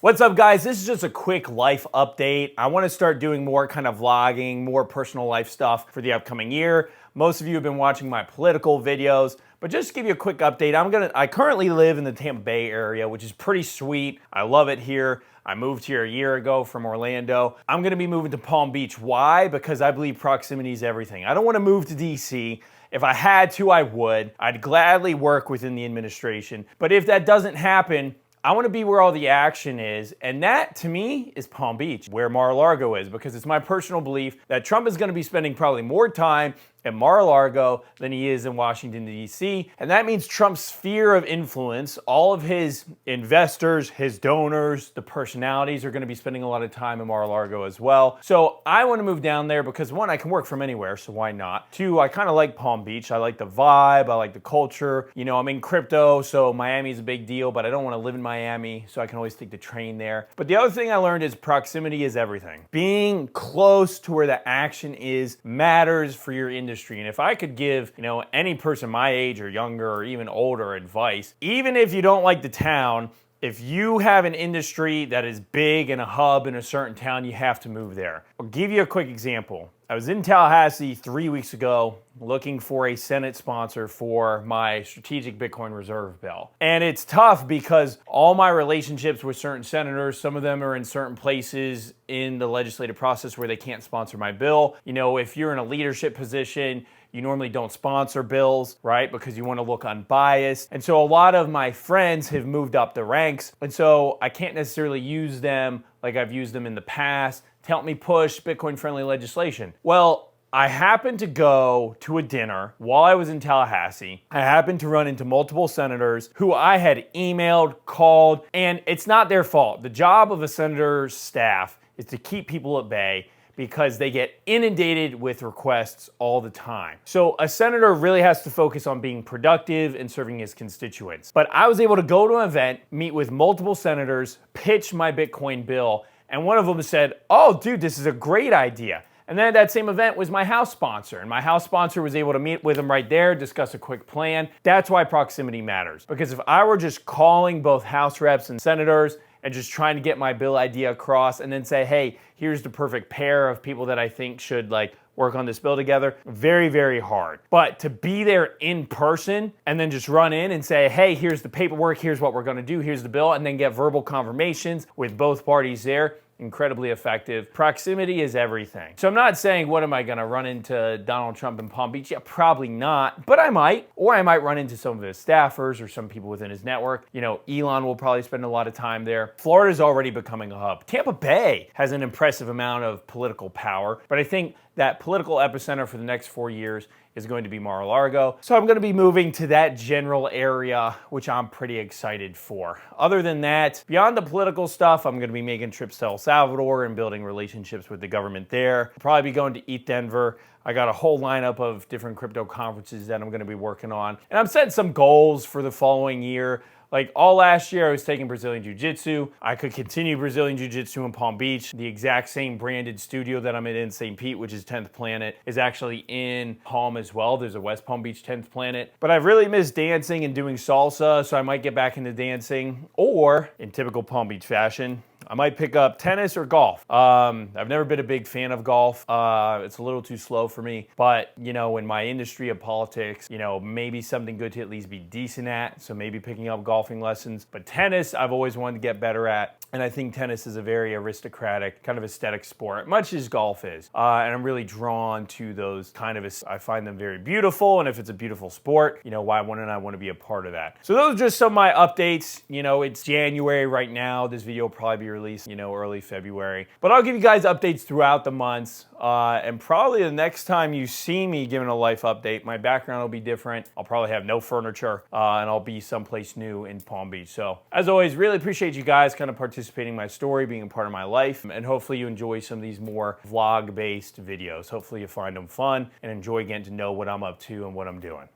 What's up, guys? This is just a quick life update. I want to start doing more kind of vlogging, more personal life stuff for the upcoming year. Most of you have been watching my political videos, but just to give you a quick update, I currently live in the Tampa Bay area, which is pretty sweet. I love it here. I moved here a year ago from Orlando. I'm gonna be moving to Palm Beach. Why? Because I believe proximity is everything. I don't want to move to DC. If I had to, I would. I'd gladly work within the administration. But if that doesn't happen, I want to be where all the action is, and that, to me, is Palm Beach, where Mar-a-Lago is, because it's my personal belief that Trump is going to be spending probably more time at Mar-a-Lago than he is in Washington, D.C., and that means Trump's sphere of influence, all of his investors, his donors, the personalities are going to be spending a lot of time in Mar-a-Lago as well. So I want to move down there because, one, I can work from anywhere, so why not? Two, I kind of like Palm Beach. I like the vibe, I like the culture. You know, I'm in crypto, so Miami's a big deal, but I don't want to live in Miami, so I can always take the train there. But the other thing I learned is proximity is everything. Being close to where the action is matters for your industry. And if I could give, any person my age or younger or even older advice, even if you don't like the town, if you have an industry that is big and a hub in a certain town, you have to move there. I'll give you a quick example. I was in Tallahassee 3 weeks ago looking for a Senate sponsor for my strategic Bitcoin reserve bill. And it's tough because all my relationships with certain senators, some of them are in certain places in the legislative process where they can't sponsor my bill. If you're in a leadership position, you normally don't sponsor bills, right? Because you want to look unbiased. And so a lot of my friends have moved up the ranks. And so I can't necessarily use them like I've used them in the past to help me push Bitcoin-friendly legislation. Well, I happened to go to a dinner while I was in Tallahassee. I happened to run into multiple senators who I had emailed, called, and it's not their fault. The job of a senator's staff is to keep people at bay because they get inundated with requests all the time. So a senator really has to focus on being productive and serving his constituents. But I was able to go to an event, meet with multiple senators, pitch my Bitcoin bill, and one of them said, "Oh, dude, this is a great idea." And then at that same event was my House sponsor, and my House sponsor was able to meet with him right there, discuss a quick plan. That's why proximity matters. Because if I were just calling both House reps and senators and just trying to get my bill idea across and then say, hey, here's the perfect pair of people that I think should work on this bill together, very, very hard. But to be there in person and then just run in and say, hey, here's the paperwork, here's what we're gonna do, here's the bill, and then get verbal confirmations with both parties there, incredibly effective. Proximity is everything. So I'm not saying, what am I gonna run into Donald Trump in Palm Beach? Yeah, probably not, but I might. Or I might run into some of his staffers or some people within his network. Elon will probably spend a lot of time there. Florida's already becoming a hub. Tampa Bay has an impressive amount of political power, but I think that political epicenter for the next 4 years is going to be Mar-a-Lago. So I'm gonna be moving to that general area, which I'm pretty excited for. Other than that, beyond the political stuff, I'm gonna be making trips to El Salvador and building relationships with the government there. I'll probably be going to ETH Denver. I got a whole lineup of different crypto conferences that I'm gonna be working on. And I'm setting some goals for the following year. Like all last year, I was taking Brazilian Jiu-Jitsu. I could continue Brazilian Jiu-Jitsu in Palm Beach. The exact same branded studio that I'm in St. Pete, which is 10th Planet, is actually in Palm as well. There's a West Palm Beach 10th Planet. But I've really missed dancing and doing salsa, so I might get back into dancing. Or, in typical Palm Beach fashion, I might pick up tennis or golf. I've never been a big fan of golf. It's a little too slow for me. But, in my industry of politics, maybe something good to at least be decent at. So maybe picking up golfing lessons. But tennis, I've always wanted to get better at. And I think tennis is a very aristocratic, kind of aesthetic sport, much as golf is. And I'm really drawn to those I find them very beautiful. And if it's a beautiful sport, why wouldn't I want to be a part of that? So those are just some of my updates. It's January right now. This video will probably be released, early February. But I'll give you guys updates throughout the months. And probably the next time you see me giving a life update, my background will be different. I'll probably have no furniture and I'll be someplace new in Palm Beach. So as always, really appreciate you guys kind of participating in my story, being a part of my life. And hopefully you enjoy some of these more vlog-based videos. Hopefully you find them fun and enjoy getting to know what I'm up to and what I'm doing.